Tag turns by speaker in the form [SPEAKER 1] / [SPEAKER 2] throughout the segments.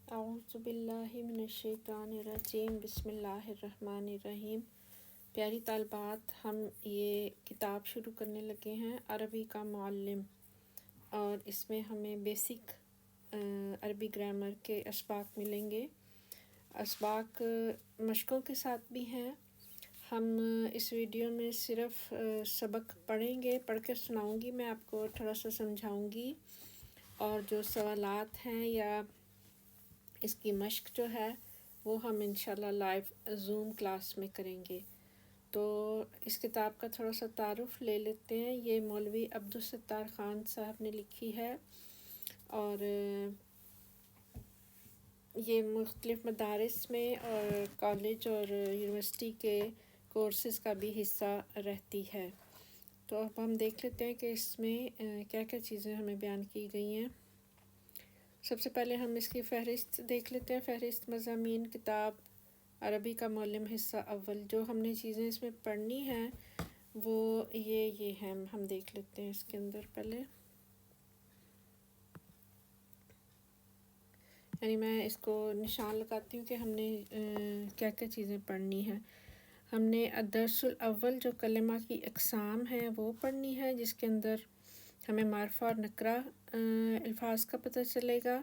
[SPEAKER 1] اعوذ باللہ من الشیطان الرجیم بسم اللہ الرحمن الرحیم۔ پیاری طالبات، ہم یہ کتاب شروع کرنے لگے ہیں عربی کا معلم، اور اس میں ہمیں بیسک عربی گرامر کے اسباق ملیں گے۔ اسباق مشقوں کے ساتھ بھی ہیں۔ ہم اس ویڈیو میں صرف سبق پڑھیں گے، پڑھ کے سناؤں گی، میں آپ کو تھوڑا سا سمجھاؤں گی، اور جو سوالات ہیں یا اس کی مشق جو ہے وہ ہم انشاءاللہ لائیو زوم کلاس میں کریں گے۔ تو اس کتاب کا تھوڑا سا تعارف لے لیتے ہیں۔ یہ مولوی عبدالستار خان صاحب نے لکھی ہے، اور یہ مختلف مدارس میں اور کالج اور یونیورسٹی کے کورسز کا بھی حصہ رہتی ہے۔ تو اب ہم دیکھ لیتے ہیں کہ اس میں کیا کیا چیزیں ہمیں بیان کی گئی ہیں۔ سب سے پہلے ہم اس کی فہرست دیکھ لیتے ہیں۔ فہرست مضامین کتاب عربی کا معلم حصہ اول۔ جو ہم نے چیزیں اس میں پڑھنی ہیں وہ یہ ہیں، ہم دیکھ لیتے ہیں اس کے اندر پہلے۔ یعنی میں اس کو نشان لگاتی ہوں کہ ہم نے کیا کیا چیزیں پڑھنی ہیں۔ ہم نے الدرس الاول جو کلمہ کی اقسام ہیں وہ پڑھنی ہے، جس کے اندر ہمیں معرفہ اور نکرہ الفاظ کا پتہ چلے گا،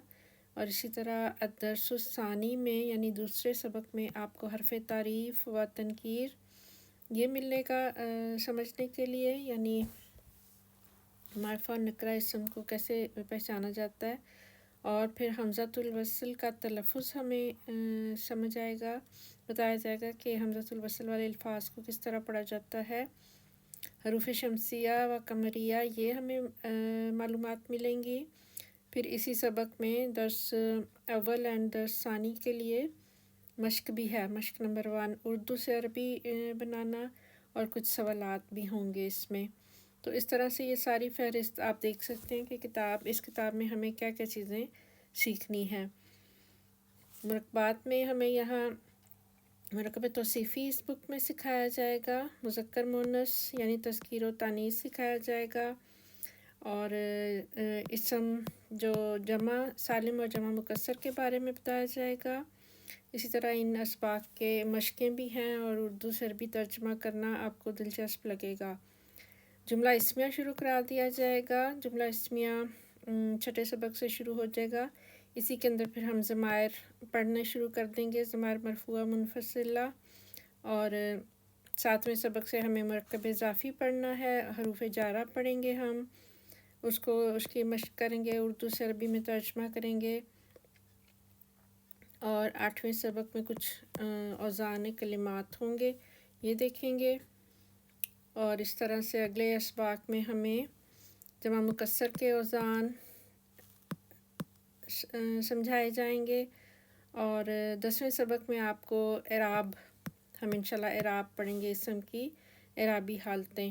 [SPEAKER 1] اور اسی طرح الدرس الثانی میں یعنی دوسرے سبق میں آپ کو حرف تعریف و تنکیر یہ ملے گا سمجھنے کے لیے، یعنی معرفہ اور نکرہ اسم کو کیسے پہچانا جاتا ہے، اور پھر حمزۃ الوصل کا تلفظ ہمیں سمجھ آئے گا، بتایا جائے گا کہ حمزۃ الوصل والے الفاظ کو کس طرح پڑھا جاتا ہے۔ حروف شمسیہ و قمریہ یہ ہمیں معلومات ملیں گی۔ پھر اسی سبق میں درس اول اینڈ درس ثانی کے لیے مشق بھی ہے، مشق نمبر 1 اردو سے عربی بنانا، اور کچھ سوالات بھی ہوں گے اس میں۔ تو اس طرح سے یہ ساری فہرست آپ دیکھ سکتے ہیں کہ اس کتاب میں ہمیں کیا کیا چیزیں سیکھنی ہیں۔ مرکبات میں ہمیں یہاں مرکب توصیفی اس بک میں سکھایا جائے گا، مذکر مؤنث یعنی تذکیر و تانیث سکھایا جائے گا، اور اسم جو جمع سالم اور جمع مکسر کے بارے میں بتایا جائے گا۔ اسی طرح ان اسباق کے مشقیں بھی ہیں، اور اردو سے عربی ترجمہ کرنا آپ کو دلچسپ لگے گا۔ جملہ اسمیہ شروع کرا دیا جائے گا۔ جملہ اسمیہ چھٹے سبق سے شروع ہو جائے گا۔ اسی کے اندر پھر ہم ضمائر پڑھنے شروع کر دیں گے، ضمائر مرفوعہ منفصلہ، اور 7ویں سبق سے ہمیں مرکب اضافی پڑھنا ہے، حروف جارہ پڑھیں گے ہم، اس کی مشق کریں گے، اردو سے عربی میں ترجمہ کریں گے، اور 8ویں سبق میں کچھ اوزان کلمات ہوں گے، یہ دیکھیں گے، اور اس طرح سے اگلے اسباق میں ہمیں جمع مکسر کے اوزان سمجھائے جائیں گے، اور 10ویں سبق میں آپ کو اعراب، ہم انشاءاللہ اعراب پڑھیں گے، اسم کی اعرابی حالتیں،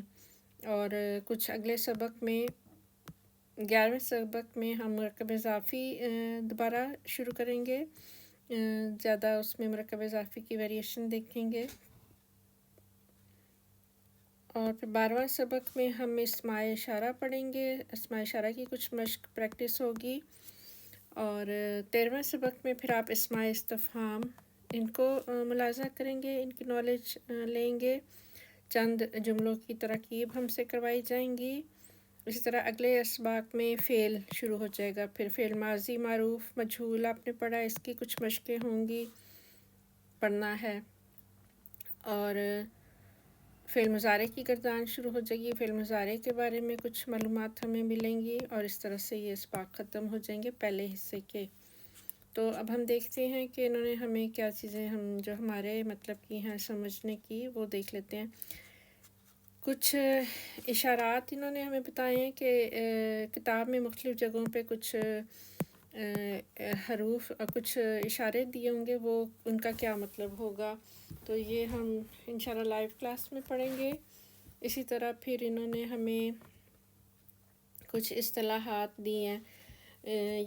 [SPEAKER 1] اور کچھ اگلے سبق میں 11ویں سبق میں ہم مرکب اضافی دوبارہ شروع کریں گے، زیادہ اس میں مرکب اضافی کی ویریشن دیکھیں گے، اور پھر 12واں سبق میں ہم اسماء اشارہ پڑھیں گے، اسماء اشارہ کی کچھ مشق پریکٹس ہوگی، اور 13ویں سبق میں پھر آپ اسماء استفہام ان کو ملاحظہ کریں گے، ان کی نالج لیں گے، چند جملوں کی ترکیب ہم سے کروائی جائیں گی۔ اسی طرح اگلے اسباق میں فعل شروع ہو جائے گا، پھر فعل ماضی معروف مجہول آپ نے پڑھا، اس کی کچھ مشقیں ہوں گی، پڑھنا ہے، اور فعل مضارع کی گردان شروع ہو جائے گی، فعل مضارع کے بارے میں کچھ معلومات ہمیں ملیں گی، اور اس طرح سے یہ اسباق ختم ہو جائیں گے پہلے حصے کے۔ تو اب ہم دیکھتے ہیں کہ انہوں نے ہمیں کیا چیزیں جو ہمارے مطلب کی ہیں سمجھنے کی، وہ دیکھ لیتے ہیں۔ کچھ اشارات انہوں نے ہمیں بتائے ہیں کہ کتاب میں مختلف جگہوں پہ کچھ حروف کچھ اشارے دیے ہوں گے، وہ ان کا کیا مطلب ہوگا، تو یہ ہم انشاءاللہ لائیو کلاس میں پڑھیں گے۔ اسی طرح پھر انہوں نے ہمیں کچھ اصطلاحات دی ہیں،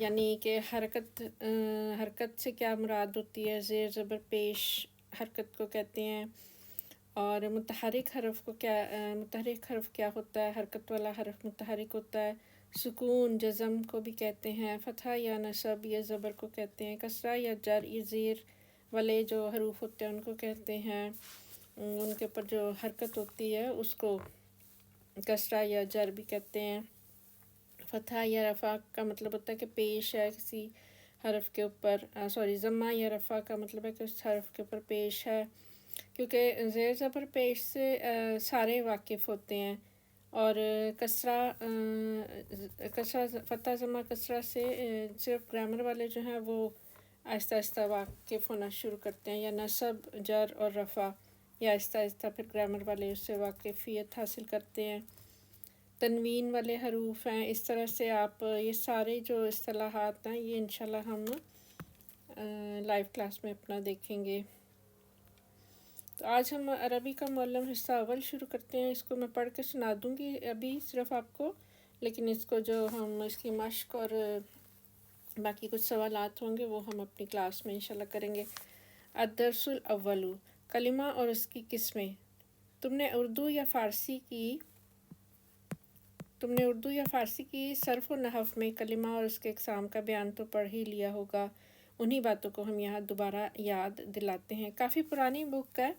[SPEAKER 1] یعنی کہ حرکت سے کیا مراد ہوتی ہے، زیر زبر پیش حرکت کو کہتے ہیں، اور متحرک حرف کیا ہوتا ہے، حرکت والا حرف متحرک ہوتا ہے، سکون جزم کو بھی کہتے ہیں، فتحہ یا نصب یا زبر کو کہتے ہیں، کسرہ یا جر یا زیر والے جو حروف ہوتے ہیں ان کو کہتے ہیں، ان کے اوپر جو حرکت ہوتی ہے اس کو کسرہ یا جر بھی کہتے ہیں۔ فتحہ یا رفع کا مطلب ہوتا ہے کہ پیش ہے کسی حرف کے اوپر، ضمہ یا رفع کا مطلب ہے کہ اس حرف کے اوپر پیش ہے، کیونکہ زیر زبر پیش سے سارے واقف ہوتے ہیں، اور کسرہ فتح ضمہ کسرہ سے صرف گرامر والے جو ہیں وہ آہستہ آہستہ واقف ہونا شروع کرتے ہیں، یا نصب جر اور رفع یا آہستہ آہستہ پھر گرامر والے اس سے واقفیت حاصل کرتے ہیں۔ تنوین والے حروف ہیں، اس طرح سے آپ یہ سارے جو اصطلاحات ہیں یہ انشاءاللہ ہم لائیو کلاس میں اپنا دیکھیں گے۔ تو آج ہم عربی کا معلم حصہ اول شروع کرتے ہیں۔ اس کو میں پڑھ کے سنا دوں گی ابھی صرف آپ کو، لیکن اس کو جو ہم اس کی مشق اور باقی کچھ سوالات ہوں گے وہ ہم اپنی کلاس میں انشاءاللہ کریں گے۔ الدرس الاول، کلمہ اور اس کی قسمیں۔ تم نے اردو یا فارسی کی صرف و نحو میں کلمہ اور اس کے اقسام کا بیان تو پڑھ ہی لیا ہوگا، انہی باتوں کو ہم یہاں دوبارہ یاد دلاتے ہیں۔ کافی پرانی بک ہے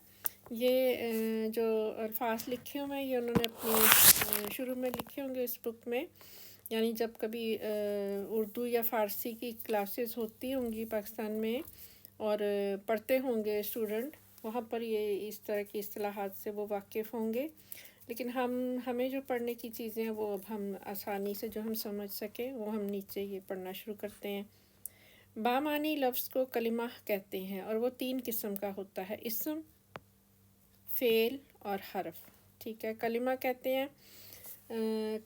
[SPEAKER 1] یہ، جو الفاظ لکھے ہوئے ہیں یہ انہوں نے اپنی شروع میں لکھے ہوں گے اس بک میں، یعنی جب کبھی اردو یا فارسی کی کلاسز ہوتی ہوں گی پاکستان میں اور پڑھتے ہوں گے اسٹوڈنٹ، وہاں پر یہ اس طرح کی اصطلاحات سے وہ واقف ہوں گے، لیکن ہمیں جو پڑھنے کی چیزیں ہیں وہ اب ہم آسانی سے جو ہم سمجھ سکیں وہ ہم نیچے یہ پڑھنا شروع کرتے ہیں۔ بامعنی لفظ کو کلمہ کہتے ہیں اور وہ 3 قسم کا ہوتا ہے، اسم، فعل اور حرف۔ ٹھیک ہے، کلمہ کہتے ہیں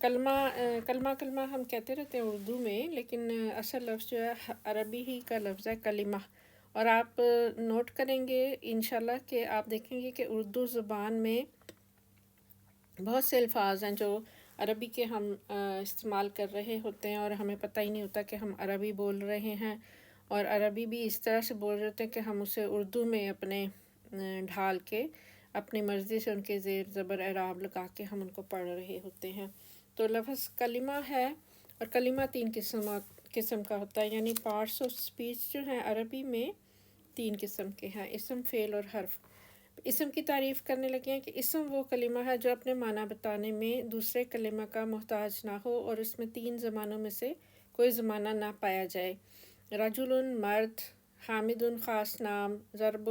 [SPEAKER 1] کلمہ ہم کہتے رہتے ہیں اردو میں، لیکن اصل لفظ جو ہے عربی ہی کا لفظ ہے کلمہ، اور آپ نوٹ کریں گے انشاءاللہ کہ آپ دیکھیں گے کہ اردو زبان میں بہت سے الفاظ ہیں جو عربی کے ہم استعمال کر رہے ہوتے ہیں اور ہمیں پتہ ہی نہیں ہوتا کہ ہم عربی بول رہے ہیں، اور عربی بھی اس طرح سے بول رہے ہوتے ہیں کہ ہم اسے اردو میں اپنے ڈھال کے اپنی مرضی سے ان کے زیر زبر اعراب لگا کے ہم ان کو پڑھ رہے ہوتے ہیں۔ تو لفظ کلمہ ہے، اور کلمہ 3 قسم کا ہوتا ہے، یعنی پارٹس آف سپیچ جو ہیں عربی میں 3 قسم کے ہیں، اسم، فعل اور حرف۔ اسم کی تعریف کرنے لگے ہیں کہ اسم وہ کلمہ ہے جو اپنے معنی بتانے میں دوسرے کلمہ کا محتاج نہ ہو اور اس میں 3 زمانوں میں سے کوئی زمانہ نہ پایا جائے۔ رجل مرد، حامد خاص نام، ضرب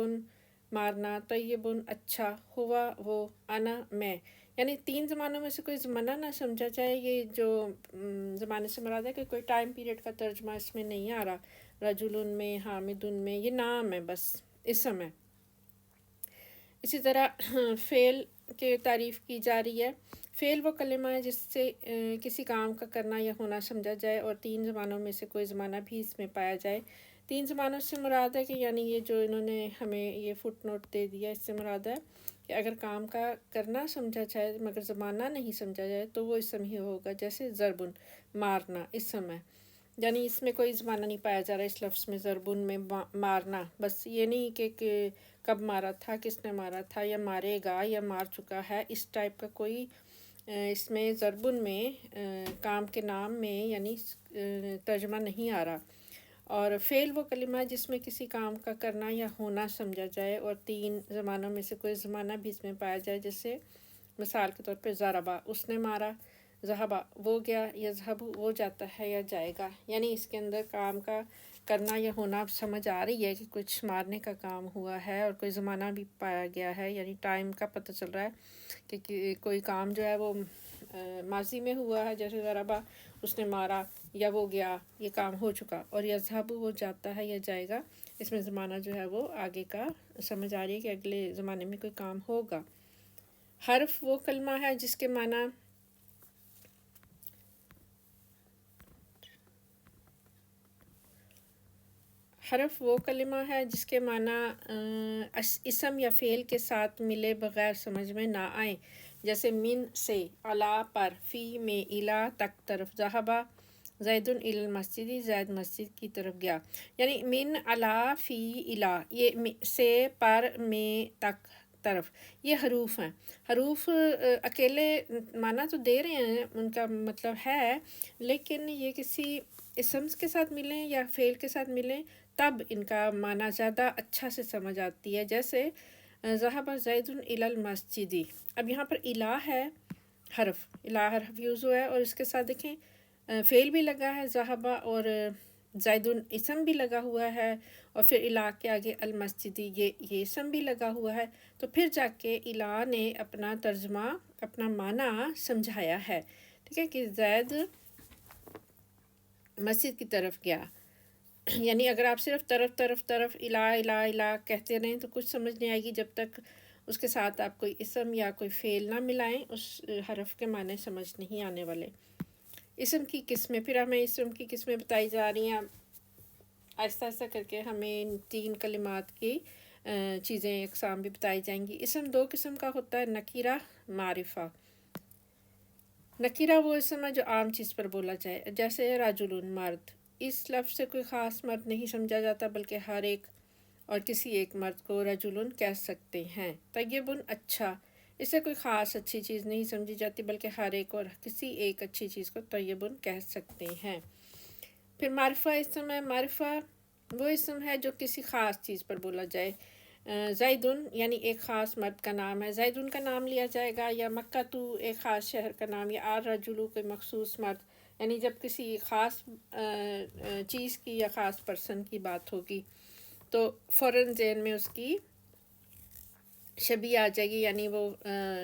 [SPEAKER 1] مارنا، طیب اچھا، ہوا وہ، انا میں، یعنی 3 زمانوں میں سے کوئی زمانہ نہ سمجھا جائے۔ یہ جو زمانے سے مراد ہے کہ کوئی ٹائم پیریڈ کا ترجمہ اس میں نہیں آ رہا، رجل میں، حامد میں، یہ نام ہے، بس اسم ہے۔ اسی طرح فعل کی تعریف کی جا رہی ہے۔ فعل وہ کلمہ ہے جس سے کسی کام کا کرنا یا ہونا سمجھا جائے اور 3 زمانوں میں سے کوئی زمانہ بھی اس میں پایا جائے۔ 3 زمانوں سے مراد ہے کہ یعنی یہ جو انہوں نے ہمیں یہ فٹ نوٹ دے دیا، اس سے مراد ہے کہ اگر کام کا کرنا سمجھا جائے مگر زمانہ نہیں سمجھا جائے تو وہ اسم ہی ہوگا، جیسے ضرب مارنا اسم ہے، یعنی اس میں کوئی زمانہ نہیں پایا جا رہا اس لفظ میں، ضرب میں مارنا، بس یہ نہیں کہ کب مارا تھا، کس نے مارا تھا، یا مارے گا یا مار چکا ہے، اس ٹائپ کا کوئی اس میں ضرب میں کام کے نام میں یعنی ترجمہ نہیں آ رہا۔ اور فعل وہ کلمہ ہے جس میں کسی کام کا کرنا یا ہونا سمجھا جائے اور 3 زمانوں میں سے کوئی زمانہ بھی اس میں پایا جائے، جیسے مثال کے طور پہ ضربا اس نے مارا، ذہبا وہ گیا، یذہب وہ جاتا ہے یا جائے گا، یعنی اس کے اندر کام کا کرنا یا ہونا سمجھ آ رہی ہے کہ کچھ مارنے کا کام ہوا ہے اور کوئی زمانہ بھی پایا گیا ہے، یعنی ٹائم کا پتہ چل رہا ہے کہ کوئی کام جو ہے وہ ماضی میں ہوا ہے، جیسے ضربا اس نے مارا، یا وہ گیا یہ کام ہو چکا، اور یذہب وہ جاتا ہے یا جائے گا، اس میں زمانہ جو ہے وہ آگے کا سمجھ آ رہی ہے کہ اگلے زمانے میں کوئی کام ہوگا۔ حرف وہ کلمہ ہے جس کے معنی حرف وہ کلمہ ہے جس کے معنی اسم یا فعل کے ساتھ ملے بغیر سمجھ میں نہ آئیں، جیسے من سے، علی پر، فی میں، الی تک طرف، ذہبا زید الی المسجد زید مسجد کی طرف گیا، یعنی من، علی، فی، الی، یہ سے، پر، میں، تک طرف، یہ حروف ہیں. حروف اکیلے معنی تو دے رہے ہیں، ان کا مطلب ہے، لیکن یہ کسی اسمز کے ساتھ ملیں یا فعل کے ساتھ ملیں تب ان کا معنی زیادہ اچھا سے سمجھ آتی ہے. جیسے ذہب زید الی المسجد، اب یہاں پر الہ ہے، حرف یوز ہوا ہے، اور اس کے ساتھ دیکھیں فعل بھی لگا ہے ذہب، اور زید اسم بھی لگا ہوا ہے، اور پھر الہ کے آگے المسجد یہ اسم بھی لگا ہوا ہے. تو پھر جا کے الہ نے اپنا ترجمہ، اپنا معنی سمجھایا ہے. ٹھیک ہے، کہ زید مسجد کی طرف گیا. یعنی اگر آپ صرف طرف الہ کہتے رہیں تو کچھ سمجھ نہیں آئے گی جب تک اس کے ساتھ آپ کوئی اسم یا کوئی فعل نہ ملائیں، اس حرف کے معنی سمجھ نہیں آنے والے. اسم کی قسمیں، پھر ہمیں اسم کی قسمیں بتائی جا رہی ہیں. آہستہ آہستہ کر کے ہمیں ان 3 کلمات کی چیزیں اقسام بھی بتائی جائیں گی. اسم 2 قسم کا ہوتا ہے، نکیرہ، معرفہ. نکیرہ وہ اسم ہے جو عام چیز پر بولا جائے، جیسے رجل، مرد. اس لفظ سے کوئی خاص مرد نہیں سمجھا جاتا، بلکہ ہر ایک اور کسی ایک مرد کو رجل کہہ سکتے ہیں. طیب، اچھا، اس سے کوئی خاص اچھی چیز نہیں سمجھی جاتی، بلکہ ہر ایک اور کسی ایک اچھی چیز کو طیب کہہ سکتے ہیں. پھر معرفہ اسم ہے. معرفہ وہ اسم ہے جو کسی خاص چیز پر بولا جائے. زیدن یعنی ایک خاص مرد کا نام ہے، زیدن کا نام لیا جائے گا، یا مکہ تو ایک خاص شہر کا نام، یا الرجل کوئی مخصوص مرد. یعنی جب کسی خاص چیز کی یا خاص پرسن کی بات ہوگی تو فوراً ذہن میں اس کی شبیہ آ جائے گی، یعنی وہ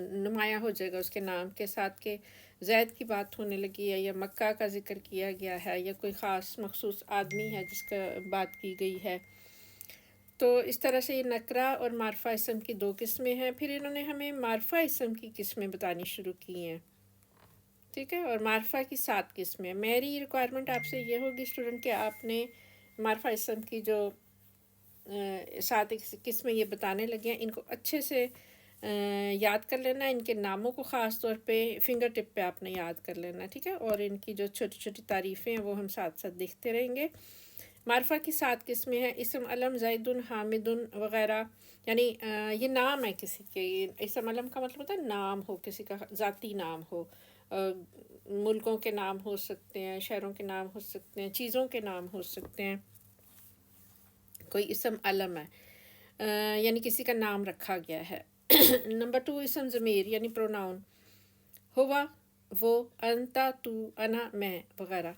[SPEAKER 1] نمایاں ہو جائے گا اس کے نام کے ساتھ کہ زید کی بات ہونے لگی ہے، یا مکہ کا ذکر کیا گیا ہے، یا کوئی خاص مخصوص آدمی ہے جس کا بات کی گئی ہے. تو اس طرح سے یہ نکرہ اور معرفہ اسم کی 2 قسمیں ہیں. پھر انہوں نے ہمیں معرفہ اسم کی قسمیں بتانی شروع کی ہیں. ٹھیک ہے، اور معرفہ کی 7 قسمیں. میری ریکوائرمنٹ آپ سے یہ ہوگی اسٹوڈنٹ کہ آپ نے معرفہ اسم کی جو 7 قسمیں یہ بتانے لگے ہیں، ان کو اچھے سے یاد کر لینا. ان کے ناموں کو خاص طور پہ فنگر ٹپ پہ آپ نے یاد کر لینا. ٹھیک ہے، اور ان کی جو چھوٹی چھوٹی تعریفیں ہیں وہ ہم ساتھ ساتھ دیکھتے رہیں گے. معرفہ کی 7 قسمیں ہیں. اسم علم، زید، حامد وغیرہ. یعنی یہ نام ہے کسی کے. اسم علم کا مطلب ہوتا ہے نام ہو، کسی کا ذاتی نام ہو. ملکوں کے نام ہو سکتے ہیں، شہروں کے نام ہو سکتے ہیں، چیزوں کے نام ہو سکتے ہیں. کوئی اسم علم ہے، یعنی کسی کا نام رکھا گیا ہے. نمبر 2 اسم ضمیر یعنی پروناؤن، ہوا، وہ، انتا، تو، انا، میں وغیرہ.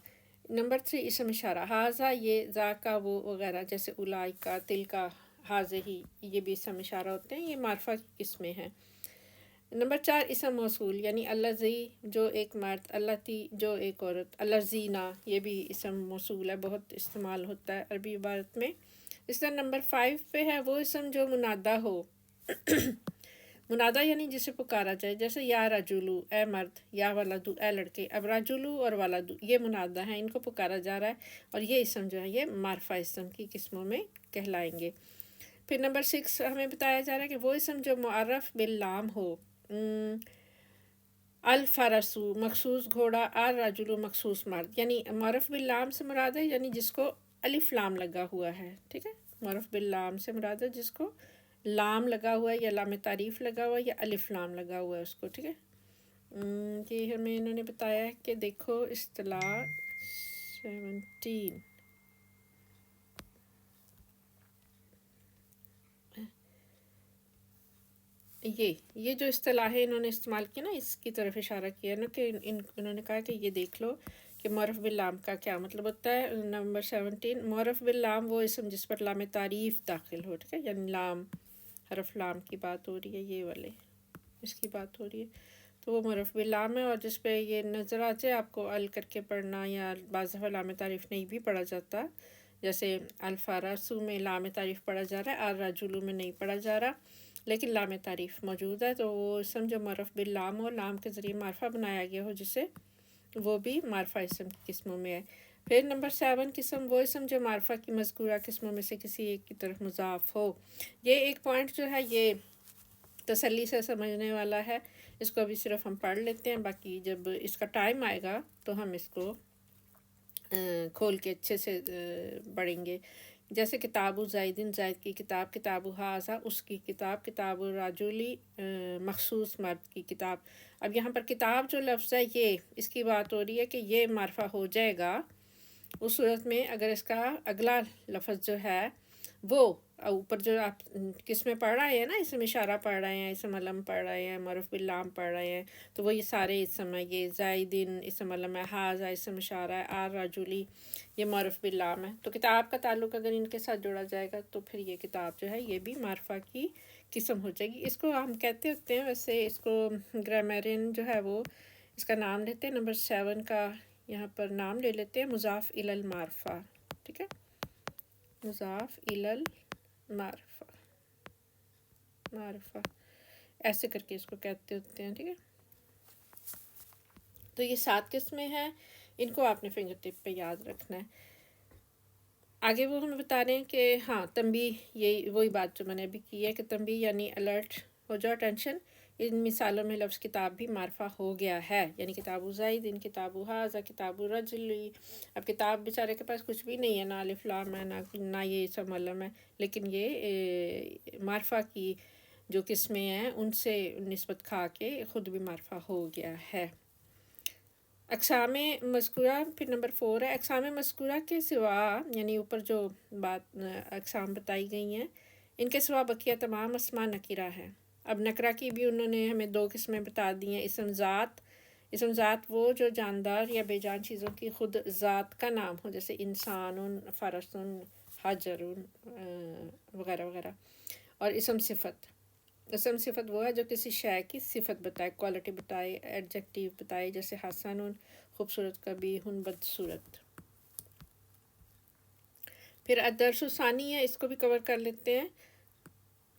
[SPEAKER 1] نمبر 3 اسم اشارہ، ہاذا یہ، ذاکا وہ وغیرہ، جیسے اولائکا، تلکا، ہاذہی، یہ بھی اسم اشارہ ہوتے ہیں. یہ معرفہ کی قسمیں ہیں. نمبر 4 اسم موصول یعنی الذی جو ایک مرد، اللتی جو ایک عورت، الذین یہ بھی اسم موصول ہے، بہت استعمال ہوتا ہے عربی عبارت میں. اس طرح نمبر 5 پہ ہے وہ اسم جو منادہ ہو. منادہ یعنی جسے پکارا جائے، جیسے یا رجولو اے مرد، یا ولدو اے لڑکے. اب رجولو اور ولدو یہ منادہ ہیں، ان کو پکارا جا رہا ہے، اور یہ اسم جو ہے یہ معرفہ اسم کی قسموں میں کہلائیں گے. پھر نمبر 6 ہمیں بتایا جا رہا ہے کہ وہ اسم جو معرف باللام ہو. الفرسو مخصوص گھوڑا، الرجل مخصوص مرد. یعنی معرف باللام سے مراد ہے یعنی جس کو الف لام لگا ہوا ہے. ٹھیک ہے، معرف باللام سے مراد ہے جس کو لام لگا ہوا ہے، یا لام تعریف لگا ہوا ہے، یا الف لام لگا ہوا ہے اس کو. ٹھیک ہے، یہ ہمیں انہوں نے بتایا ہے کہ دیکھو اصطلاح 17 یہ جو اصطلاحیں انہوں نے استعمال کی نا، اس کی طرف اشارہ کیا نا کہ انہوں نے کہا کہ یہ دیکھ لو کہ معرف باللام کا کیا مطلب ہوتا ہے. نمبر 17 معرف باللام وہ اسم جس پر لام تعریف داخل ہو. ٹھیک ہے، یعنی لام، حرف لام کی بات ہو رہی ہے، یہ والے اس کی بات ہو رہی ہے، تو وہ معرف باللام ہے. اور جس پہ یہ نظر آ جائے آپ کو ال کر کے پڑھنا، یا بعض دفعہ لام تعریف نہیں بھی پڑھا جاتا، جیسے الفارسو میں لام تعریف پڑھا جا رہا ہے، الرجل میں نہیں پڑھا جا رہا لیکن لام تعریف موجود ہے، تو وہ اسم جو معرف باللام ہو، لام کے ذریعے معرفہ بنایا گیا ہو جسے، وہ بھی معرفہ اسم کی قسموں میں ہے. پھر نمبر 7 قسم وہ اسم جو معرفہ کی مذکورہ قسموں میں سے کسی ایک کی طرف مضاف ہو. یہ ایک پوائنٹ جو ہے یہ تسلی سے سمجھنے والا ہے، اس کو ابھی صرف ہم پڑھ لیتے ہیں، باقی جب اس کا ٹائم آئے گا تو ہم اس کو کھول کے اچھے سے پڑھیں گے. جیسے کتاب زیدن، زید کی کتاب، کتاب حاضہ اس کی کتاب، کتاب راجولی مخصوص مرد کی کتاب۔ اب یہاں پر کتاب جو لفظ ہے یہ اس کی بات ہو رہی ہے کہ یہ معرفہ ہو جائے گا اس صورت میں اگر اس کا اگلا لفظ جو ہے وہ اوپر جو آپ کس میں پڑھ رہے ہیں نا، اسم اشارہ پڑھ رہے ہیں، اسم علم پڑھ رہے ہیں، معروف باللام پڑھ رہے ہیں، تو وہ یہ سارے اسم ہے، یہ زیدن اسم علم ہے، حاضہ اسم اشارہ ہے، آر راجولی یہ معروف باللام ہے۔ تو کتاب کا تعلق اگر ان کے ساتھ جوڑا جائے گا تو پھر یہ کتاب جو ہے یہ بھی معرفہ کی قسم ہو جائے گی۔ اس کو ہم کہتے ہوتے ہیں، ویسے اس کو گرامرین جو ہے وہ اس کا نام لیتے ہیں، نمبر 7 کا یہاں پر نام لے لیتے ہیں مضاف الی المعرفہ، ٹھیک ہے، مضاف الی المعرفہ، معرفہ ایسے کر کے اس کو کہتے ہوتے ہیں، ٹھیک ہے۔ تو یہ 7 قسمیں ہیں، ان کو آپ نے فنگر ٹپ پہ یاد رکھنا ہے۔ آگے وہ ہمیں بتا رہے ہیں کہ ہاں تنبیہ، یہ وہی بات جو میں نے ابھی کی ہے کہ تنبیہ یعنی الرٹ ہو جاؤ، ٹینشن۔ ان مثالوں میں لفظ کتاب بھی معرفہ ہو گیا ہے، یعنی کتاب زیدن، کتاب حاضہ، کتاب رجلی۔ اب کتاب بیچارے کے پاس کچھ بھی نہیں ہے، نہ الف لام ہے، نہ یہ اسم علم ہے، لیکن یہ معرفہ کی جو قسمیں ہیں ان سے نسبت کھا کے خود بھی معرفہ ہو گیا ہے۔ اقسام مذکورہ پھر نمبر 4 ہے، اقسام مذکورہ کے سوا، یعنی اوپر جو بات اقسام بتائی گئی ہیں ان کے سوا بقیہ تمام اسماء نکرہ ہے۔ اب نکرہ کی بھی انہوں نے ہمیں 2 قسمیں بتا دی ہیں، اسم ذات۔ اسم ذات وہ جو جاندار یا بے جان چیزوں کی خود ذات کا نام ہو، جیسے انسان، فرس، حجر وغیرہ وغیرہ۔ اور اسم صفت، اسم صفت وہ ہے جو کسی شے کی صفت بتائے، کوالٹی بتائے، ایڈجیکٹیو بتائے، جیسے حسن خوبصورت، قبیح بدصورت۔ پھر الدرس الثانی ہے، اس کو بھی کور کر لیتے ہیں،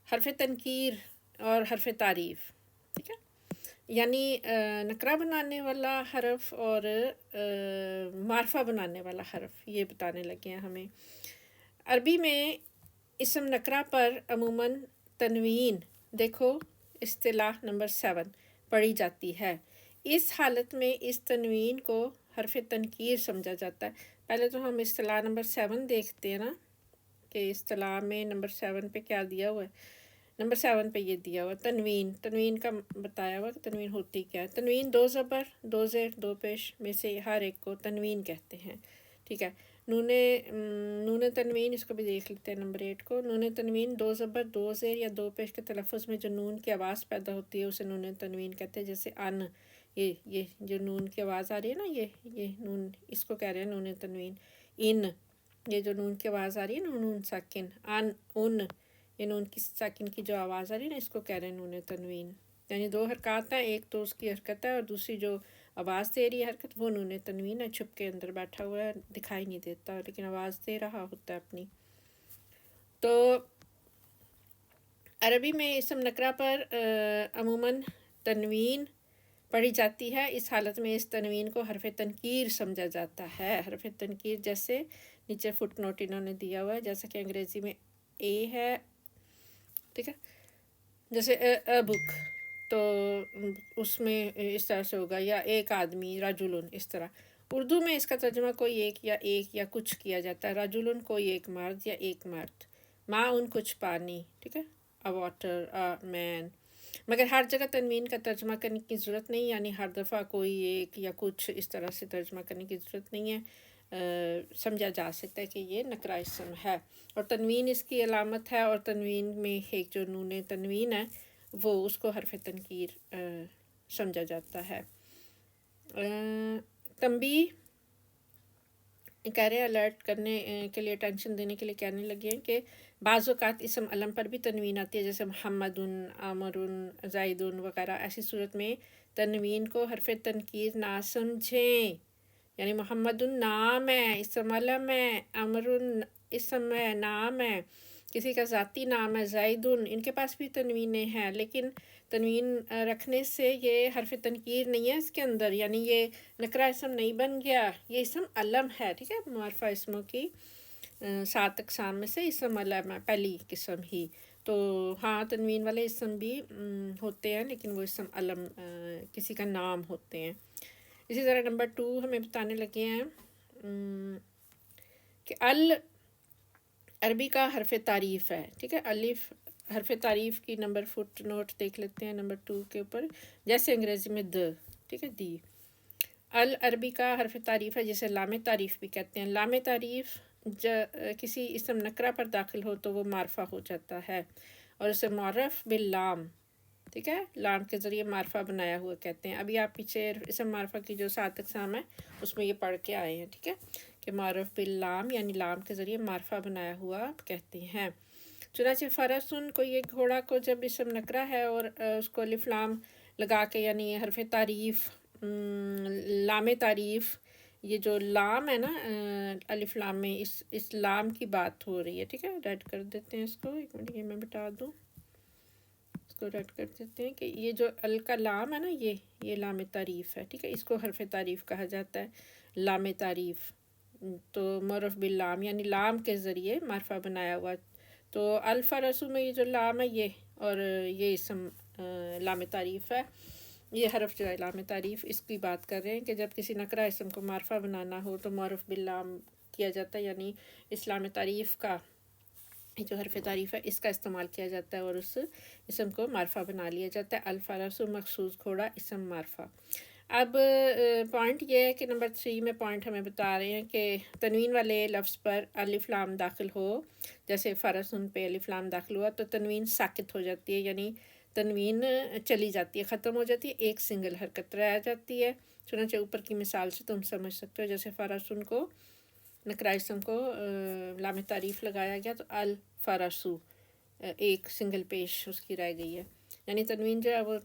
[SPEAKER 1] حرف تنکیر اور حرف تعریف، ٹھیک ہے، یعنی نکرہ بنانے والا حرف اور معرفہ بنانے والا حرف، یہ بتانے لگے ہیں ہمیں۔ عربی میں اسم نکرہ پر عموماً تنوین، دیکھو اصطلاح نمبر 7 پڑھی جاتی ہے۔ اس حالت میں اس تنوین کو حرف تنکیر سمجھا جاتا ہے۔ پہلے تو ہم اصطلاح نمبر 7 دیکھتے ہیں نا، کہ اصطلاح میں نمبر 7 پہ کیا دیا ہوا ہے۔ نمبر 7 پہ یہ دیا ہوا ہے تنوین، تنوین کا بتایا ہوا کہ تنوین ہوتی کیا ہے۔ تنوین 2 زبر 2 زیر 2 پیش میں سے ہر ایک کو تنوین کہتے ہیں، ٹھیک ہے۔ نون تنوین، اس کو بھی دیکھ لیتے ہیں نمبر 8 کو۔ نون تنوین 2 زبر 2 زیر یا 2 پیش کے تلفظ میں جو نون کی آواز پیدا ہوتی ہے اسے نون تنوین کہتے ہیں، جیسے ان، یہ جو نون کی آواز آ رہی ہے نا، یہ نون، اس کو کہہ رہے ہیں نون تنوین۔ ان، یہ جو نون کی آواز آ رہی ہے نا، نون ساکن، ان، یہ نون کی ساکن کی جو آواز آ رہی ہے نا، اس کو کہہ رہے ہیں نون تنوین۔ یعنی 2 حرکات ہیں، ایک تو اس کی حرکت ہے اور دوسری جو آواز دے رہی ہے حرکت وہ نون تنوین ہے، چھپ کے اندر بیٹھا ہوا ہے، دکھائی نہیں دیتا لیکن آواز دے رہا ہوتا ہے اپنی۔ تو عربی میں اسم نکرہ پر عموماً تنوین پڑھی جاتی ہے، اس حالت میں اس تنوین کو حرف تنکیر سمجھا جاتا ہے۔ حرف تنکیر جیسے نیچے فٹ نوٹ انہوں نے دیا ہوا ہے، جیسا کہ انگریزی میں اے ہے، ٹھیک ہے، جیسے بک، تو اس میں اس طرح سے ہوگا، یا ایک آدمی، رجلن، اس طرح۔ اردو میں اس کا ترجمہ کوئی ایک یا کچھ کیا جاتا ہے، رجلن کوئی ایک مرد یا ایک مرد، ماء کچھ پانی، ٹھیک ہے، a water a man۔ مگر ہر جگہ تنوین کا ترجمہ کرنے کی ضرورت نہیں، یعنی ہر دفعہ کوئی ایک یا کچھ اس طرح سے ترجمہ کرنے کی ضرورت نہیں ہے، سمجھا جا سکتا ہے کہ یہ نکرہ اسم ہے، اور تنوین اس کی علامت ہے، اور تنوین میں ایک جو نون تنوین ہے وہ اس کو حرف تنکیر سمجھا جاتا ہے۔ تنبیہ کہہ رہے ہیں الرٹ کرنے کے لیے، ٹینشن دینے کے لیے کہنے لگے ہیں کہ بعض اوقات اسم علم پر بھی تنوین آتی ہے، جیسے محمد، عامر، زید وغیرہ۔ ایسی صورت میں تنوین کو حرف تنکیر نہ سمجھیں، یعنی محمد نام ہے، اسم علم ہے، عامر اسم ہے، نام ہے، کسی کا ذاتی نام ہے، زید، ان کے پاس بھی تنوینیں ہیں، لیکن تنوین رکھنے سے یہ حرف تنکیر نہیں ہے اس کے اندر، یعنی یہ نکرہ اسم نہیں بن گیا، یہ اسم علم ہے، ٹھیک ہے۔ معرفہ اسموں کی 7 اقسام میں سے اسم علم ہے پہلی قسم ہی۔ تو ہاں تنوین والے اسم بھی ہوتے ہیں لیکن وہ اسم علم کسی کا نام ہوتے ہیں۔ اسی طرح نمبر 2 ہمیں بتانے لگے ہیں کہ عربی کا حرف تعریف ہے، ٹھیک ہے. الف حرف تعریف کی نمبر فٹ نوٹ دیکھ لیتے ہیں نمبر 2 کے اوپر. جیسے انگریزی میں د، ٹھیک ہے، دی. العربی کا حرف تعریف ہے جسے لام تعریف بھی کہتے ہیں. لام تعریف کسی اسم نکرہ پر داخل ہو تو وہ معرفہ ہو جاتا ہے اور اسے معرف باللام، ٹھیک ہے، لام کے ذریعے معرفہ بنایا ہوا کہتے ہیں. ابھی آپ پیچھے اسم معرفہ کی جو 7 اقسام ہیں اس میں یہ پڑھ کے آئے ہیں، ٹھیک ہے، کہ معرف باللام یعنی لام کے ذریعے معرفہ بنایا ہوا کہتے ہیں. چنانچہ فرسن کو، یہ گھوڑا کو جب اسم نکرہ ہے اور اس کو الف لام لگا کے یعنی حرف تعریف، لام تعریف، یہ جو لام ہے نا الف لام میں، اس لام کی بات ہو رہی ہے، ٹھیک ہے. ریڈ کر دیتے ہیں اس کو، ایک منٹ یہ میں بتا دوں، اس کو ریڈ کر دیتے ہیں کہ یہ جو ال کا لام ہے نا، یہ لام تعریف ہے، ٹھیک ہے. اس کو حرف تعریف کہا جاتا ہے، لام تعریف. تو معرف باللام یعنی لام کے ذریعے معرفہ بنایا ہوا. تو الفرسو میں یہ جو لام ہے یہ، اور یہ اسم لام تعریف ہے. یہ حرف جو ہے لام تعریف، اس کی بات کر رہے ہیں کہ جب کسی نکرہ اسم کو معرفہ بنانا ہو تو معرف باللام کیا جاتا ہے، یعنی اس لام تعریف کا جو حرف تعریف ہے اس کا استعمال کیا جاتا ہے اور اس اسم کو معرفہ بنا لیا جاتا ہے. الفرسو مخصوص گھوڑا اسم معرفہ. اب پوائنٹ یہ ہے کہ نمبر 3 میں پوائنٹ ہمیں بتا رہے ہیں کہ تنوین والے لفظ پر الف لام داخل ہو، جیسے فرسن پہ الف لام داخل ہوا تو تنوین ساکت ہو جاتی ہے، یعنی تنوین چلی جاتی ہے، ختم ہو جاتی ہے، ایک سنگل حرکت رہ جاتی ہے. چنانچہ اوپر کی مثال سے تم سمجھ سکتے ہو، جیسے فرسن کو نکرہ اسم کو لام تعریف لگایا گیا تو الفرسو ایک سنگل پیش اس کی رہ گئی ہے، یعنی تنوین جو ہے وہ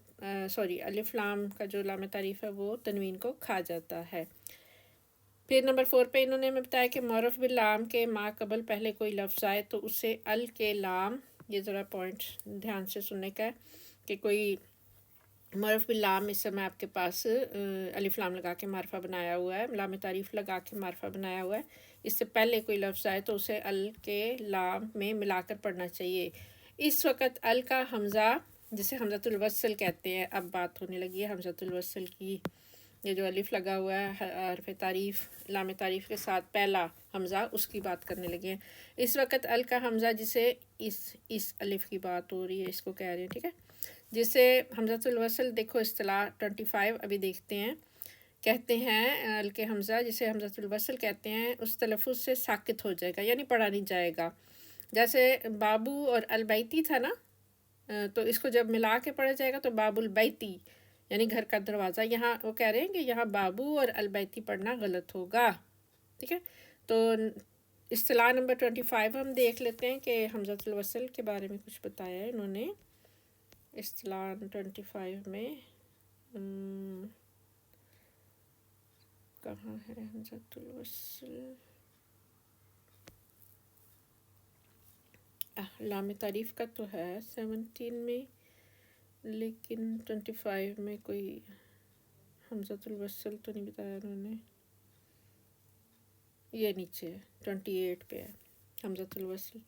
[SPEAKER 1] الف لام کا جو لام تعریف ہے وہ تنوین کو کھا جاتا ہے. پھر نمبر 4 پہ انہوں نے ہمیں بتایا کہ معرف باللام کے ما قبل پہلے کوئی لفظ آئے تو اسے ال کے لام، یہ ذرا پوائنٹ دھیان سے سننے کا ہے کہ کوئی معرف باللام اس سمے آپ کے پاس الف لام لگا کے معرفہ بنایا ہوا ہے، لام تعریف لگا کے معرفہ بنایا ہوا ہے، اس سے پہلے کوئی لفظ آئے تو اسے ال کے لام میں ملا کر پڑھنا چاہیے. اس وقت ال کا حمزہ جسے حمزۃ الوصل کہتے ہیں، اب بات ہونے لگی ہے حمزۃ الوصل کی. یہ جو الف لگا ہوا ہے حرف تعریف لام تعریف کے ساتھ پہلا حمزہ، اس کی بات کرنے لگے ہیں. اس وقت ال کا حمزہ جسے اس الف کی بات ہو رہی ہے، اس کو کہہ رہے ہیں، ٹھیک ہے، جسے حمزۃ الوصل، دیکھو اصطلاح 25 ابھی دیکھتے ہیں. کہتے ہیں ال کے حمزہ جسے حمزۃ الوصل کہتے ہیں اس تلفظ سے ساکت ہو جائے گا، یعنی پڑھا نہیں جائے گا. جیسے بابو اور البیتی تھا نا، تو اس کو جب ملا کے پڑھا جائے گا تو باب البیتی یعنی گھر کا دروازہ. یہاں وہ کہہ رہے ہیں کہ یہاں بابو اور البیتی پڑھنا غلط ہوگا، ٹھیک ہے. تو اصطلاح نمبر 25 ہم دیکھ لیتے ہیں کہ حمزۃ الوصل کے بارے میں کچھ بتایا ہے انہوں نے. اصطلاح 25 میں کہاں ہے حمزۃ الوصل؟ لام تعریف کا تو ہے 17 میں، لیکن 25 میں کوئی حمزۃ الوصل تو نہیں بتایا انہوں نے. یہ نیچے 28 پہ ہے حمزۃ الوصل.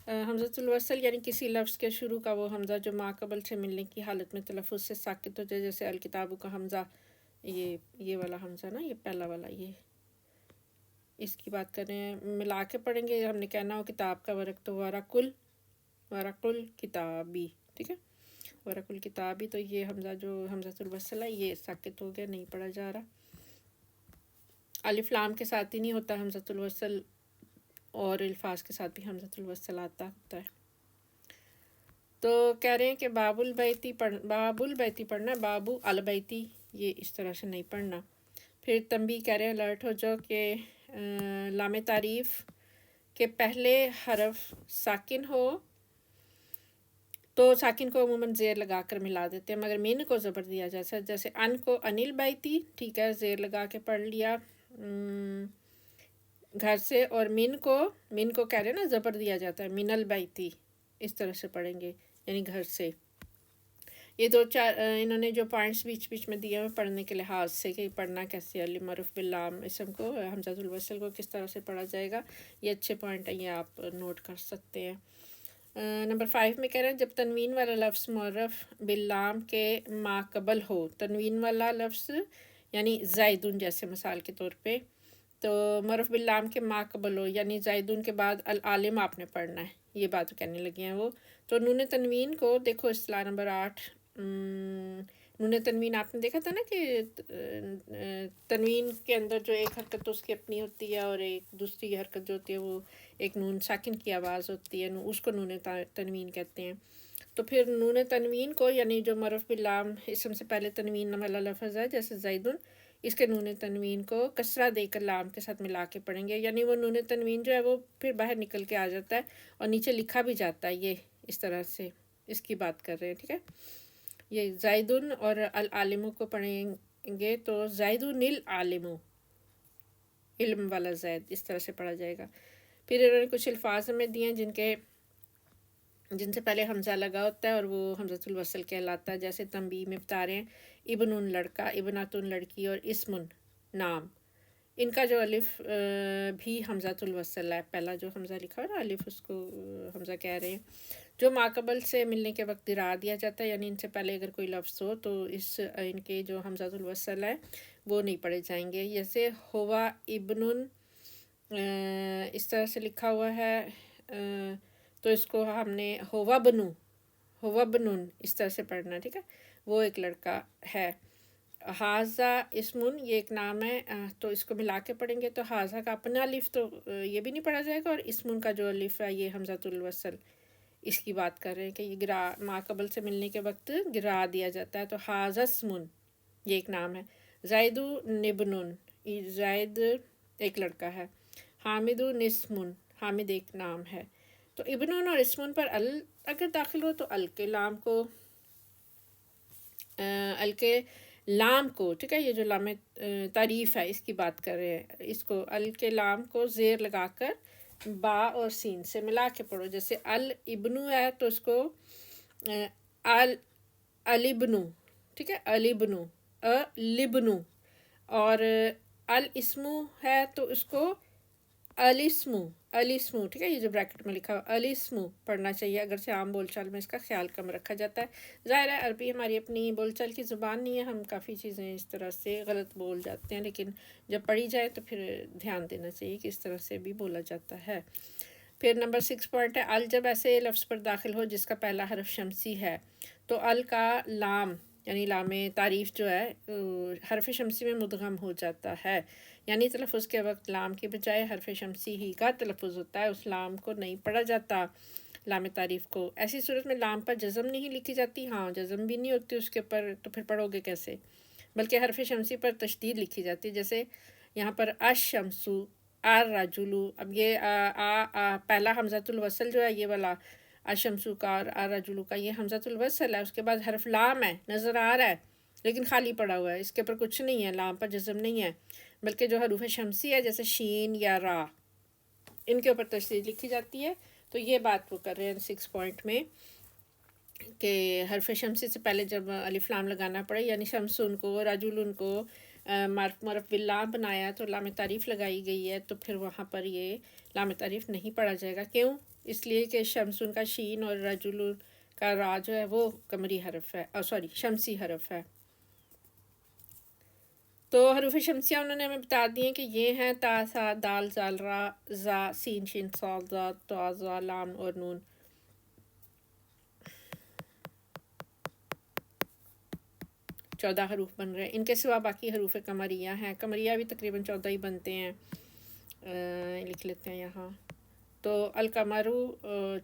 [SPEAKER 1] حمزۃ الوصل یعنی کسی لفظ کے شروع کا وہ حمزہ جو ما قبل سے ملنے کی حالت میں تلفظ سے ساکت ہو جائے، جیسے الکتابو کا حمزہ، یہ والا حمزہ نا، یہ پہلا والا، یہ اس کی بات کر رہے ہیں. ملا کے پڑھیں گے، ہم نے کہنا ہو کتاب کا ورق تو ورق الکتابی، ٹھیک ہے، ورق الکتابی. تو یہ حمزہ جو حمزۃ الوصل ہے یہ ساکت ہو گیا، نہیں پڑھا جا رہا. الف لام کے ساتھ ہی نہیں ہوتا حمزۃ الوصل، اور الفاظ کے ساتھ بھی حمزۃ الوصل آتا ہوتا ہے. تو کہہ رہے ہیں کہ باب البیتی پڑھنا ہے، بابو البیتی یہ اس طرح سے نہیں پڑھنا. پھر تنبیہ کہہ رہے ہیں الرٹ ہو جاؤ کہ لام تعریف کے پہلے حرف ساکن ہو تو ساکن کو عموماً زیر لگا کر ملا دیتے ہیں، مگر مین کو زبر دیا جیسا، جیسے ان کو انل بیتی، ٹھیک ہے، زیر لگا کے پڑھ لیا گھر سے، اور من کو کہہ رہے ہیں نا زبر دیا جاتا ہے، من البیتی، اس طرح سے پڑھیں گے یعنی گھر سے. یہ 2-4 انہوں نے جو پوائنٹس بیچ میں دیے ہیں پڑھنے کے لحاظ سے کہ پڑھنا کیسے، معرف باللام اسم کو حمزۃ الوصل کو کس طرح سے پڑھا جائے گا، یہ اچھے پوائنٹ ہیں، یہ آپ نوٹ کر سکتے ہیں. نمبر 5 میں کہہ رہے ہیں جب تنوین والا لفظ معرف باللام کے ما قبل ہو، تنوین والا لفظ یعنی زائدون، جیسے مثال کے طور پہ تو مرف باللام کے ما قبل ہو، یعنی زائدون کے بعد العالم آپ نے پڑھنا ہے، یہ بات کہنے لگے ہیں وہ. تو نون تنوین کو دیکھو اصطلاح نمبر 8، نون تنوین آپ نے دیکھا تھا نا کہ تنوین کے اندر جو ایک حرکت اس کی اپنی ہوتی ہے اور ایک دوسری حرکت جو ہوتی ہے وہ ایک نون ساکن کی آواز ہوتی ہے، اس کو نون تنوین کہتے ہیں. تو پھر نون تنوین کو یعنی جو مرف باللام اسم سے پہلے تنوین والا لفظ ہے جیسے زیدن، اس کے نون تنوین کو کسرہ دے کر لام کے ساتھ ملا کے پڑھیں گے، یعنی وہ نون تنوین جو ہے وہ پھر باہر نکل کے آ جاتا ہے اور نیچے لکھا بھی جاتا ہے. یہ اس طرح سے اس کی بات کر رہے ہیں، ٹھیک ہے. یہ زائدن اور العالموں کو پڑھیں گے تو زائدن العالمو، علم والا زید، اس طرح سے پڑھا جائے گا. پھر انہوں نے کچھ الفاظ ہمیں دیے ہیں جن سے پہلے حمزہ لگا ہوتا ہے اور وہ حمزۃ الوصل کہلاتا ہے. جیسے تنبیہ میں بتا رہے ہیں ابن لڑکا، ابنۃ لڑکی، اور اسم نام. ان کا جو الف بھی حمزۃ الوصل ہے، پہلا جو حمزہ لکھا ہے نا الف، اس کو حمزہ کہہ رہے ہیں. جو ماقبل سے ملنے کے وقت گرا دیا جاتا ہے، یعنی ان سے پہلے اگر کوئی لفظ ہو تو ان کے جو حمزۃ الوصل ہے وہ نہیں پڑھے جائیں گے. جیسے ہوا ابن، اس طرح سے لکھا ہوا ہے تو اس کو ہم نے ہوا بنون اس طرح سے پڑھنا، ٹھیک ہے. وہ ایک لڑکا ہے. حاضہ اسمن، یہ ایک نام ہے، تو اس کو ملا کے پڑھیں گے تو حاضہ کا اپنا الف تو یہ بھی نہیں پڑھا جائے گا، اور اسمن کا جو الف ہے یہ حمزۃ الوصل، اس کی بات کر رہے ہیں کہ یہ گرا ما قبل سے ملنے کے وقت گرا دیا جاتا ہے. تو حاضہ اسمن یہ ایک نام ہے. زائد نبنن، زائد ایک لڑکا ہے. حامد نسمن، حامد ایک نام ہے. تو ابن اور اسمن پر ال اگر داخل ہو تو ال کے لام کو ٹھیک ہے، یہ جو لام تعریف ہے اس کی بات کر رہے ہیں، اس کو ال کے لام کو زیر لگا کر با اور سین سے ملا کے پڑھو. جیسے الابنو ہے تو اس کو الابنو، ٹھیک ہے، الابنو، الابنو. اور الاسمو ہے تو اس کو الاسمو، ٹھیک ہے، یہ جو بریکٹ میں لکھا ہوا الاسمو پڑھنا چاہیے، اگرچہ عام بول چال میں اس کا خیال کم رکھا جاتا ہے. ظاہر ہے عربی ہماری اپنی بول چال کی زبان نہیں ہے، ہم کافی چیزیں اس طرح سے غلط بول جاتے ہیں، لیکن جب پڑھی جائے تو پھر دھیان دینا چاہیے کہ اس طرح سے بھی بولا جاتا ہے. پھر نمبر 6 پوائنٹ ہے ال جب ایسے لفظ پر داخل ہو جس کا پہلا حرف شمسی ہے تو ال کا لام یعنی لام تعریف جو ہے حرف شمسی میں مدغم ہو جاتا ہے، یعنی تلفظ کے وقت لام کے بجائے حرف شمسی ہی کا تلفظ ہوتا ہے، اس لام کو نہیں پڑھا جاتا لام تعریف کو. ایسی صورت میں لام پر جزم نہیں لکھی جاتی، ہاں جزم بھی نہیں ہوتی اس کے پر، تو پھر پڑھو گے کیسے، بلکہ حرف شمسی پر تشدید لکھی جاتی ہے. جیسے یہاں پر الشمسو، الرجلو، اب یہ پہلا حمزۃ الوصل جو ہے یہ والا الشمسو کا اور الرجلو کا یہ حمزۃ الوصل ہے، اس کے بعد حرف لام ہے نظر آ رہا ہے لیکن خالی پڑا ہوا ہے، اس کے اوپر کچھ نہیں ہے، لام پر جزم نہیں ہے، بلکہ جو حروف شمسی ہے جیسے شین یا را ان کے اوپر تشدید لکھی جاتی ہے. تو یہ بات وہ کر رہے ہیں 6 پوائنٹ میں کہ حرف شمسی سے پہلے جب الف لام لگانا پڑے، یعنی شمسن کو رجلن کو مرف باللام بنایا تو لام تعریف لگائی گئی ہے، تو پھر وہاں پر یہ لام تعریف نہیں پڑھا جائے گا. کیوں؟ اس لیے کہ شمسن کا شین اور رجلن کا را جو ہے وہ قمری حرف ہے، شمسی حرف ہے. تو حروف شمسیہ انہوں نے ہمیں بتا دی ہیں کہ یہ ہیں تا سا دال زال را زا سین شین صاد ضاد طا ظا لام اور نون. چودہ حروف بن رہے ہیں، ان کے سوا باقی حروف قمریہ ہیں، قمریہ بھی تقریباً 14 ہی بنتے ہیں. لکھ لیتے ہیں یہاں. تو القمرو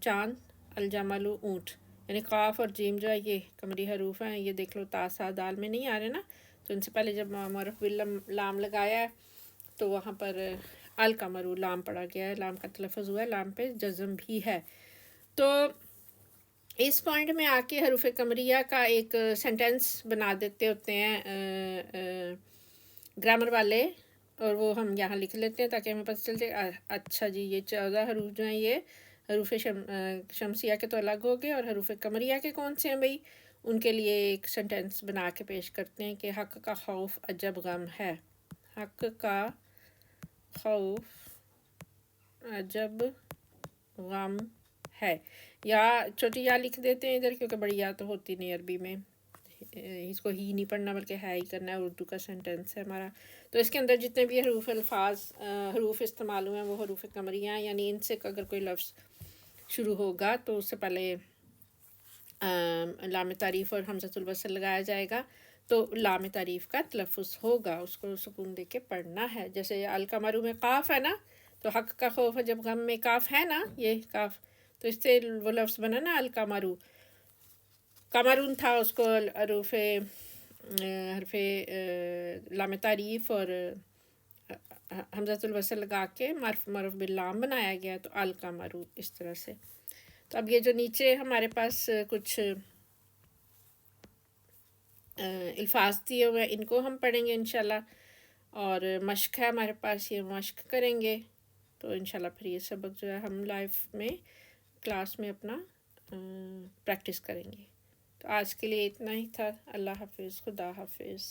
[SPEAKER 1] چاند، الجملو اونٹ، یعنی قاف اور جیم جو ہے یہ قمری حروف ہیں. یہ دیکھ لو تا سا دال میں نہیں آ رہے نا، تو ان سے پہلے جب مرف باللام لگایا ہے تو وہاں پر القمرو لام پڑا گیا ہے، لام کا تلفظ ہوا ہے، لام پہ جزم بھی ہے. تو اس پوائنٹ میں آ کے حروف قمریہ کا ایک سینٹینس بنا دیتے ہوتے ہیں گرامر والے، اور وہ ہم یہاں لکھ لیتے ہیں تاکہ ہمیں پتہ چل جائے. اچھا جی، یہ 14 حروف جو ہیں یہ حروف شمسیہ کے تو الگ ہو گئے، اور حروف قمریہ کے کون سے ہیں بھئی، ان کے لیے ایک سینٹینس بنا کے پیش کرتے ہیں کہ حق کا خوف عجب غم ہے. حق کا خوف عجب غم ہے، یا چھوٹی یا لکھ دیتے ہیں ادھر کیونکہ بڑی یا تو ہوتی نہیں عربی میں. اس کو ہی نہیں پڑھنا بلکہ ہے ہی کرنا ہے، اردو کا سینٹینس ہے ہمارا. تو اس کے اندر جتنے بھی حروف استعمال ہوئے ہیں وہ حروف قمریہ ہیں، یعنی ان سے اگر کوئی لفظ شروع ہوگا تو اس سے پہلے لام تعریف اور حمزۃ الوصل لگایا جائے گا، تو لام تعریف کا تلفظ ہوگا، اس کو سکون دے کے پڑھنا ہے. جیسے القمرو میں قاف ہے نا، تو حق کا خوف ہے، جب غم میں کاف ہے نا، یہ کاف، تو اس سے وہ لفظ بنا نا القمرو. قمرون تھا، اس کو حرف لام تعریف اور حمزۃ الوصل لگا کے معرف باللام بنایا گیا، تو القمرو اس طرح سے. تو اب یہ جو نیچے ہمارے پاس کچھ الفاظ دیے ہوئے ہیں ان کو ہم پڑھیں گے انشاءاللہ، اور مشق ہے ہمارے پاس، یہ مشق کریں گے. تو انشاءاللہ پھر یہ سبق جو ہے ہم لائف میں کلاس میں اپنا پریکٹس کریں گے. تو آج کے لیے اتنا ہی تھا. اللہ حافظ، خدا حافظ.